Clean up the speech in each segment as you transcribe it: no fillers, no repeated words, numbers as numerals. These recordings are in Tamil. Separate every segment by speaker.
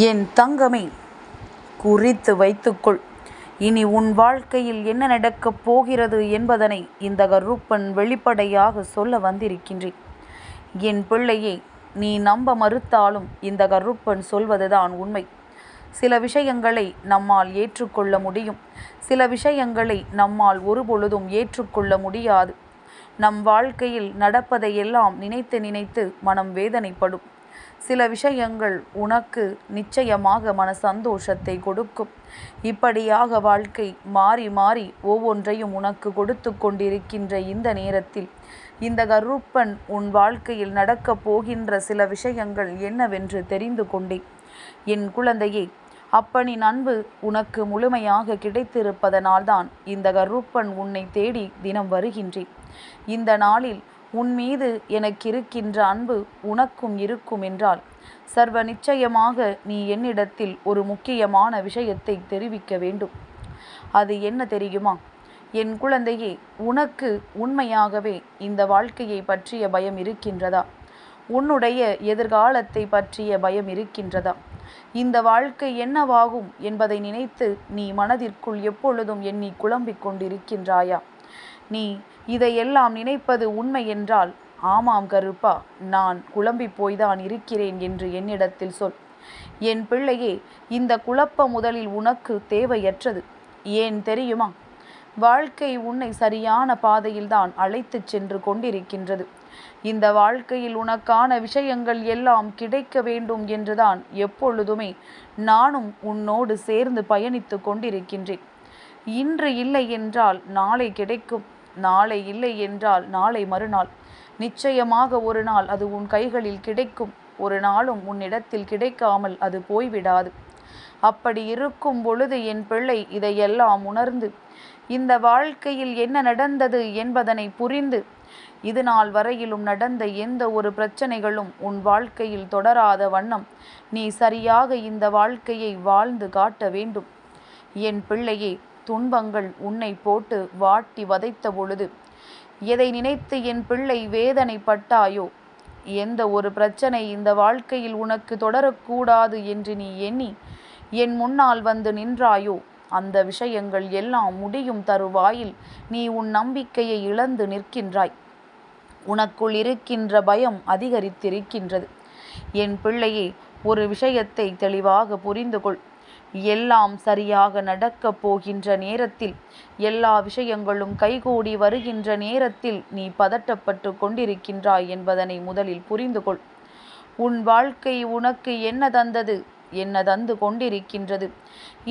Speaker 1: என் தங்கமே, குறித்து வைத்துக்கொள். இனி உன் வாழ்க்கையில் என்ன நடக்கப் போகிறது என்பதனை இந்த கருப்பன் வெளிப்படையாக சொல்ல வந்திருக்கின்றேன். என் பிள்ளையே, நீ நம்ப மறுத்தாலும் இந்த கருப்பன் சொல்வதுதான் உண்மை. சில விஷயங்களை நம்மால் ஏற்றுக்கொள்ள முடியும், சில விஷயங்களை நம்மால் ஒருபொழுதும் ஏற்றுக்கொள்ள முடியாது. நம் வாழ்க்கையில் நடப்பதையெல்லாம் நினைத்து நினைத்து மனம் வேதனைப்படும். சில விஷயங்கள் உனக்கு நிச்சயமாக மன சந்தோஷத்தை கொடுக்கும். இப்படியாக வாழ்க்கை மாறி மாறி ஒவ்வொன்றையும் உனக்கு கொடுத்து கொண்டிருக்கின்ற இந்த நேரத்தில் இந்த கருப்பன் உன் வாழ்க்கையில் நடக்கப் போகின்ற சில விஷயங்கள் என்னவென்று தெரிந்து கொண்டேன். என் குழந்தையே, அப்பனின் அன்பு உனக்கு முழுமையாக கிடைத்திருப்பதனால்தான் இந்த கருப்பன் உன்னை தேடி தினம் வருகின்றேன். இந்த நாளில் உன் மீது எனக்கு இருக்கின்ற அன்பு உனக்கும் இருக்கும் என்றால் சர்வ நிச்சயமாக நீ என்னிடத்தில் ஒரு முக்கியமான விஷயத்தை தெரிவிக்க வேண்டும். அது என்ன தெரியுமா? என் குழந்தையே, உனக்கு உண்மையாகவே இந்த வாழ்க்கையை பற்றிய பயம் இருக்கின்றதா? உன்னுடைய எதிர்காலத்தை பற்றிய பயம் இருக்கின்றதா? இந்த வாழ்க்கை என்னவாகும் என்பதை நினைத்து நீ மனதிற்குள் எப்பொழுதும் எண்ணி குழம்பிக் கொண்டிருக்கின்றாயா? நீ இதையெல்லாம் நினைப்பது உண்மை என்றால், ஆமாம் கருப்பா, நான் குழம்பி போய்தான் இருக்கிறேன் என்று என்னிடத்தில் சொல். என் பிள்ளையே, இந்த குழப்பம் முதலில் உனக்கு தேவையற்றது. ஏன் தெரியுமா? வாழ்க்கை உன்னை சரியான பாதையில்தான் அழைத்து சென்று கொண்டிருக்கின்றது. இந்த வாழ்க்கையில் உனக்கான விஷயங்கள் எல்லாம் கிடைக்க வேண்டும் என்றுதான் எப்பொழுதுமே நானும் உன்னோடு சேர்ந்து பயணித்து கொண்டிருக்கின்றேன். இன்று இல்லை என்றால் நாளை கிடைக்கும், நாளை இல்லை என்றால் நாளை மறுநாள், நிச்சயமாக ஒரு நாள் அது உன் கைகளில் கிடைக்கும். ஒரு நாளும் உன்னிடத்தில் கிடைக்காமல் அது போய்விடாது. அப்படி இருக்கும் பொழுது என் பிள்ளை இதையெல்லாம் உணர்ந்து இந்த வாழ்க்கையில் என்ன நடந்தது என்பதனை புரிந்து இது நாள் வரையிலும் நடந்த எந்த ஒரு பிரச்சனைகளும் உன் வாழ்க்கையில் தொடராத வண்ணம் நீ சரியாக இந்த வாழ்க்கையை வாழ்ந்து காட்ட வேண்டும். என் பிள்ளையே, துன்பங்கள் உன்னை போட்டு வாட்டி வதைத்த பொழுது எதை நினைத்து என் பிள்ளை வேதனைப்பட்டாயோ, எந்த ஒரு பிரச்சனை இந்த வாழ்க்கையில் உனக்கு தொடரக்கூடாது என்று நீ எண்ணி என் முன்னால் வந்து நின்றாயோ, அந்த விஷயங்கள் எல்லாம் முடியும் தருவாயில் நீ உன் நம்பிக்கையை இழந்து நிற்கின்றாய். உனக்குள் இருக்கின்ற பயம் அதிகரித்திருக்கின்றது. என் பிள்ளையே, ஒரு விஷயத்தை தெளிவாக புரிந்து கொள். எல்லாம் சரியாக நடக்கப் போகின்ற நேரத்தில், எல்லா விஷயங்களும் கைகூடி வருகின்ற நேரத்தில் நீ பதட்டப்பட்டு கொண்டிருக்கின்றாய் என்பதனை முதலில் புரிந்து கொள். உன் வாழ்க்கை உனக்கு என்ன தந்தது, என்ன தந்து கொண்டிருக்கின்றது,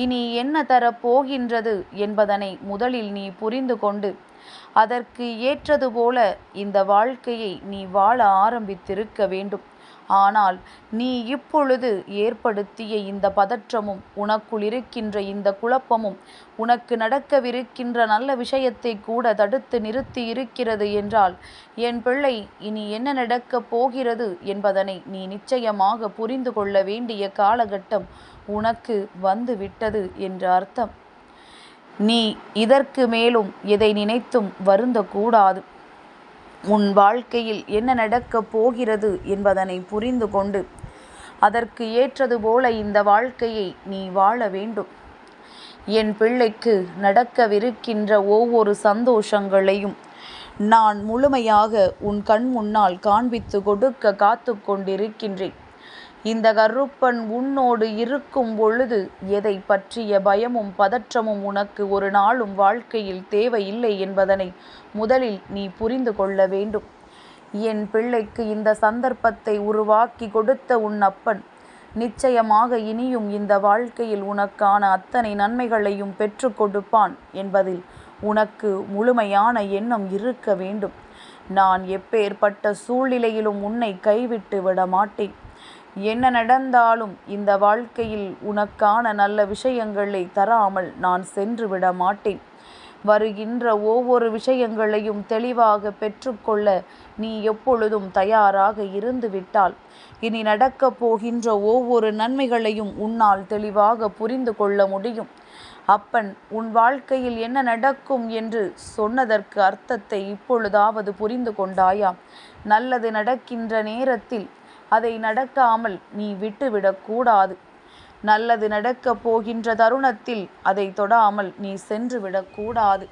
Speaker 1: இனி என்ன தரப்போகின்றது என்பதனை முதலில் நீ புரிந்து கொண்டு அதற்கு ஏற்றது போல இந்த வாழ்க்கையை நீ வாழ ஆரம்பித்திருக்க வேண்டும். ஆனால் நீ இப்பொழுது ஏற்படுத்திய இந்த பதற்றமும் உனக்குள் இருக்கின்ற இந்த குழப்பமும் உனக்கு நடக்கவிருக்கின்ற நல்ல விஷயத்தை கூட தடுத்து நிறுத்தி இருக்கிறது என்றால், என் பிள்ளை, இனி என்ன நடக்கப் போகிறது என்பதனை நீ நிச்சயமாக புரிந்து கொள்ள வேண்டிய காலகட்டம் உனக்கு வந்து விட்டது என்று அர்த்தம். நீ இதற்கு மேலும் எதை நினைத்தும் வருந்தக்கூடாது. உன் வாழ்க்கையில் என்ன நடக்கப் போகிறது என்பதனை புரிந்து கொண்டு அதற்கு ஏற்றது போல இந்த வாழ்க்கையை நீ வாழ வேண்டும். என் பிள்ளைக்கு நடக்கவிருக்கின்ற ஒவ்வொரு சந்தோஷங்களையும் நான் முழுமையாக உன் கண் முன்னால் காண்பித்து கொடுக்க காத்து கொண்டிருக்கின்றேன். இந்த கருப்பன் உன்னோடு இருக்கும் பொழுது எதை பற்றிய பயமும் பதற்றமும் உனக்கு ஒரு நாளும் வாழ்க்கையில் தேவையில்லை என்பதனை முதலில் நீ புரிந்து கொள்ள வேண்டும். என் பிள்ளைக்கு இந்த சந்தர்ப்பத்தை உருவாக்கி கொடுத்த உன் அப்பன் நிச்சயமாக இனியும் இந்த வாழ்க்கையில் உனக்கான அத்தனை நன்மைகளையும் பெற்று கொடுப்பான் என்பதில் உனக்கு முழுமையான எண்ணம் இருக்க வேண்டும். நான் எப்பேற்பட்ட சூழ்நிலையிலும் உன்னை கைவிட்டு விட மாட்டேன். என்ன நடந்தாலும் இந்த வாழ்க்கையில் உனக்கான நல்ல விஷயங்களை தராமல் நான் சென்று விட மாட்டேன். வருகின்ற ஒவ்வொரு விஷயங்களையும் தெளிவாக பெற்றுக்கொள்ள நீ எப்பொழுதும் தயாராக இருந்து விட்டால், இனி நடக்கப் போகின்ற ஒவ்வொரு நன்மைகளையும் உன்னால் தெளிவாக புரிந்து கொள்ள முடியும். அப்பன் உன் வாழ்க்கையில் என்ன நடக்கும் என்று சொன்னதற்கு அர்த்தத்தை இப்பொழுதாவது புரிந்து கொண்டாயா? நல்லது நடக்கின்ற நேரத்தில் அதை நடக்காமல் நீ விட்டுவிடக்கூடாது. நல்லது நடக்கப் போகின்ற தருணத்தில் அதை தொடாமல் நீ சென்று விடக்கூடாது.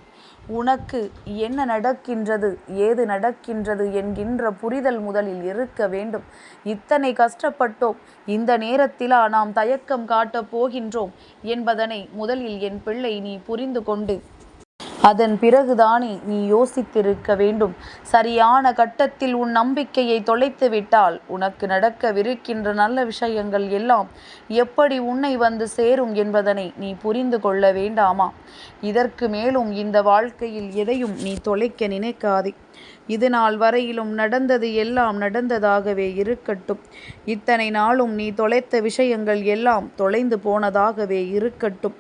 Speaker 1: உனக்கு என்ன நடக்கின்றது, ஏது நடக்கின்றது என்கின்ற புரிதல் முதலில் இருக்க வேண்டும். இத்தனை கஷ்டப்பட்டோம், இந்த நேரத்திலா நாம் தயக்கம் காட்டப் போகின்றோம் என்பதனை முதலில் என் பிள்ளை நீ புரிந்து கொண்டு அதன் பிறகுதானே நீ யோசித்திருக்க வேண்டும். சரியான கட்டத்தில் உன் நம்பிக்கையை தொலைத்து விட்டால் உனக்கு நடக்கவிருக்கின்ற நல்ல விஷயங்கள் எல்லாம் எப்படி உன்னை வந்து சேரும் என்பதனை நீ புரிந்து கொள்ள வேண்டாமா? இதற்கு மேலும் இந்த வாழ்க்கையில் எதையும் நீ தொலைக்க நினைக்காதே. இது நாள் வரையிலும் நடந்தது எல்லாம் நடந்ததாகவே இருக்கட்டும். இத்தனை நாளும் நீ தொலைத்த விஷயங்கள் எல்லாம் தொலைந்து போனதாகவே இருக்கட்டும்.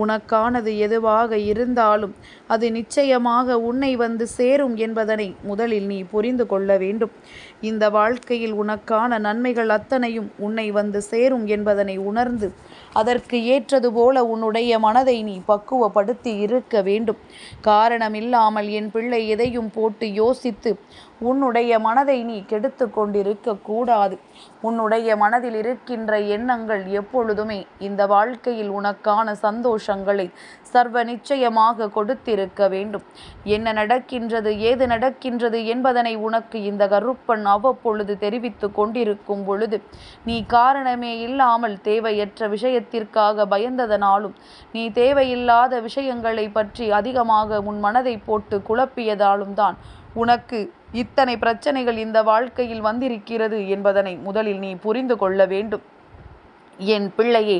Speaker 1: உனக்கானது எதுவாக இருந்தாலும் அது நிச்சயமாக உன்னை வந்து சேரும் என்பதனை முதலில் நீ புரிந்து கொள்ள வேண்டும். இந்த வாழ்க்கையில் உனக்கான நன்மைகள் அத்தனையும் உன்னை வந்து சேரும் என்பதனை உணர்ந்து அதற்கு ஏற்றது போல உன்னுடைய மனதை நீ பக்குவப்படுத்தி இருக்க வேண்டும். காரணமில்லாமல் என் பிள்ளை எதையும் போட்டு யோசித்து உன்னுடைய மனதை நீ கெடுத்து கொண்டிருக்க கூடாது. உன்னுடைய மனதில் இருக்கின்ற எண்ணங்கள் எப்பொழுதுமே இந்த வாழ்க்கையில் உனக்கான சந்தோஷங்களை சர்வ நிச்சயமாக கொடுத்திருக்க வேண்டும். என்ன நடக்கின்றது, ஏது நடக்கின்றது என்பதனை உனக்கு இந்த கருப்பன் அவ்வப்பொழுது தெரிவித்து கொண்டிருக்கும் பொழுது நீ காரணமே இல்லாமல் தேவையற்ற விஷயத்திற்காக பயந்ததனாலும் நீ தேவையில்லாத விஷயங்களை பற்றி அதிகமாக உன் மனதை போட்டு குழப்பியதாலும் தான் உனக்கு இத்தனை பிரச்சனைகள் இந்த வாழ்க்கையில் வந்திருக்கிறது என்பதனை முதலில் நீ புரிந்து கொள்ள வேண்டும். என் பிள்ளையே,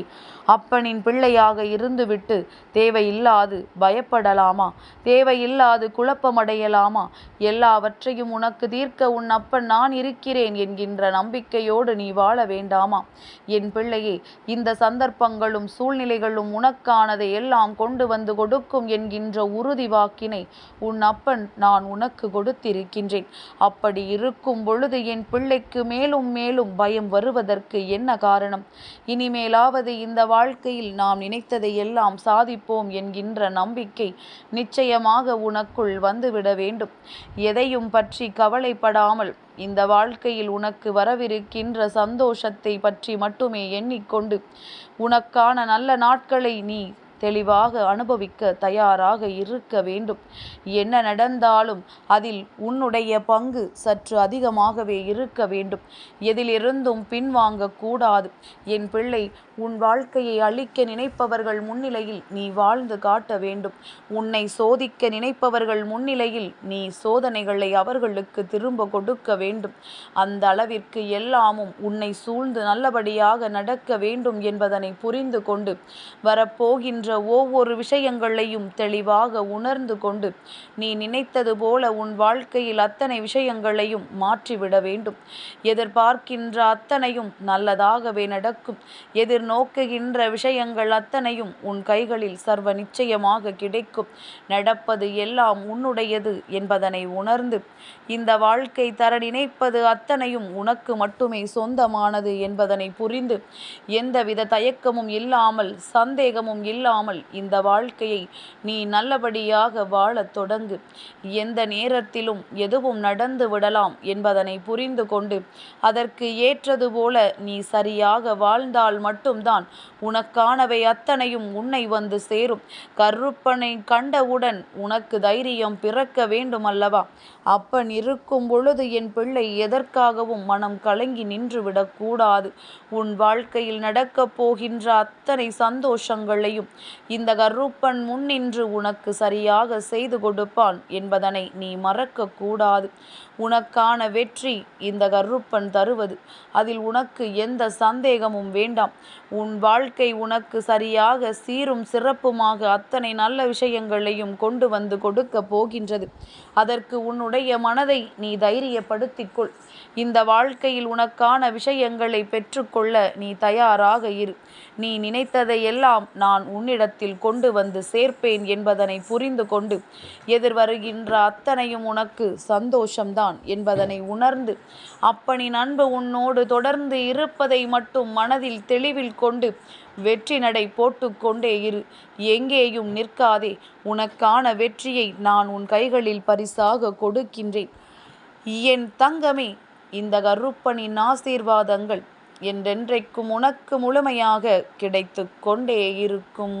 Speaker 1: அப்பனின் பிள்ளையாக இருந்துவிட்டு தேவையில்லாது பயப்படலாமா? தேவையில்லாது குழப்பமடையலாமா? எல்லாவற்றையும் உனக்கு தீர்க்க உன் அப்பன் நான் இருக்கிறேன் என்கின்ற நம்பிக்கையோடு நீ வாழ வேண்டாமா? என் பிள்ளையே, இந்த சந்தர்ப்பங்களும் சூழ்நிலைகளும் உனக்கானதை எல்லாம் கொண்டு வந்து கொடுக்கும் என்கின்ற உறுதி வாக்கினை உன் அப்பன் நான் உனக்கு கொடுத்திருக்கின்றேன். அப்படி இருக்கும் பொழுது என் பிள்ளைக்கு மேலும் மேலும் பயம் வருவதற்கு என்ன காரணம்? இனிமேலாவது இந்த வாழ்க்கையில் நாம் நினைத்ததை எல்லாம் சாதிப்போம் என்கின்ற நம்பிக்கை நிச்சயமாக உனக்குள் வந்துவிட வேண்டும். எதையும் பற்றி கவலைப்படாமல் இந்த வாழ்க்கையில் உனக்கு வரவிருக்கின்ற சந்தோஷத்தை பற்றி மட்டுமே எண்ணிக்கொண்டு உனக்கான நல்ல நாட்களை நீ தெளிவாக அனுபவிக்க தயாராக இருக்க வேண்டும். என்ன நடந்தாலும் அதில் உன்னுடைய பங்கு சற்று அதிகமாகவே இருக்க வேண்டும். எதிலிருந்தும் பின்வாங்க கூடாது. என் பிள்ளை, உன் வாழ்க்கையை அழிக்க நினைப்பவர்கள் முன்னிலையில் நீ வாழ்ந்து காட்ட வேண்டும். உன்னை சோதிக்க நினைப்பவர்கள் முன்னிலையில் நீ சோதனைகளை அவர்களுக்கு திரும்ப கொடுக்க வேண்டும். அந்த அளவிற்கு எல்லாமும் உன்னை சூழ்ந்து நல்லபடியாக நடக்க வேண்டும் என்பதனை புரிந்து கொண்டு வரப்போகின்ற ஒவ்வொரு விஷயங்களையும் தெளிவாக உணர்ந்து கொண்டு நீ நினைத்தது போல உன் வாழ்க்கையில் அத்தனை விஷயங்களையும் மாற்றிவிட வேண்டும். எதிர்பார்க்கின்ற அத்தனையும் நல்லதாகவே நடக்கும். எதிர்நோக்குகின்ற விஷயங்கள் அத்தனையும் உன் கைகளில் சர்வ நிச்சயமாக கிடைக்கும். நடப்பது எல்லாம் உன்னுடையது என்பதனை உணர்ந்து இந்த வாழ்க்கை தர நினைப்பது அத்தனையும் உனக்கு மட்டுமே சொந்தமானது என்பதனை புரிந்து எந்தவித தயக்கமும் இல்லாமல் சந்தேகமும் இல்லாமல் இந்த வாழ்க்கையை நீ நல்லபடியாக வாழத் தொடங்கு. எந்த நேரத்திலும் எதுவும் நடந்து விடலாம் என்பதனை புரிந்து கொண்டு அதற்கு ஏற்றது போல நீ சரியாக வாழ்ந்தால் மட்டும்தான் உனக்கானவை அத்தனையும் உன்னை வந்து சேரும். கருப்பனை கண்டவுடன் உனக்கு தைரியம் பிறக்க வேண்டும் அல்லவா? அப்பன் இருக்கும் பொழுது என் பிள்ளை எதற்காகவும் மனம் கலங்கி நின்றுவிடக் கூடாது. உன் வாழ்க்கையில் நடக்கப் போகின்ற அத்தனை சந்தோஷங்களையும் இந்த கருப்பன் முன்னின்று உனக்கு சரியாக செய்து கொடுப்பான் என்பதனை நீ மறக்க கூடாது. உனக்கான வெற்றி இந்த கருப்பன் தருவது, அதில் உனக்கு எந்த சந்தேகமும் வேண்டாம். உன் வாழ்க்கை உனக்கு சரியாக சீரும் சிறப்புமாக அத்தனை நல்ல விஷயங்களையும் கொண்டு வந்து கொடுக்க போகின்றது. அதற்கு உன்னுடைய மனதை நீ தைரியப்படுத்திக்கொள். இந்த வாழ்க்கையில் உனக்கான விஷயங்களை பெற்றுக்கொள்ள நீ தயாராக இரு. நீ நினைத்ததையெல்லாம் நான் உன்னிடத்தில் கொண்டு வந்து சேர்ப்பேன் என்பதனை புரிந்து கொண்டு எதிர்வருகின்ற அத்தனையும் உனக்கு சந்தோஷம்தான் என்பதனை உணர்ந்து அப்பனின் அன்பு உன்னோடு தொடர்ந்து இருப்பதை மட்டும் மனதில் தெளிவில் கொண்டு வெற்றி நடை போட்டுக்கொண்டே இரு. எங்கேயும் நிற்காதே. உனக்கான வெற்றியை நான் உன் கைகளில் பரிசாக கொடுக்கின்றேன். என் தங்கமே, இந்த கருப்பனின் ஆசீர்வாதங்கள் என்றென்றைக்கும் உனக்கு முழுமையாக கிடைத்து கொண்டே இருக்கும்.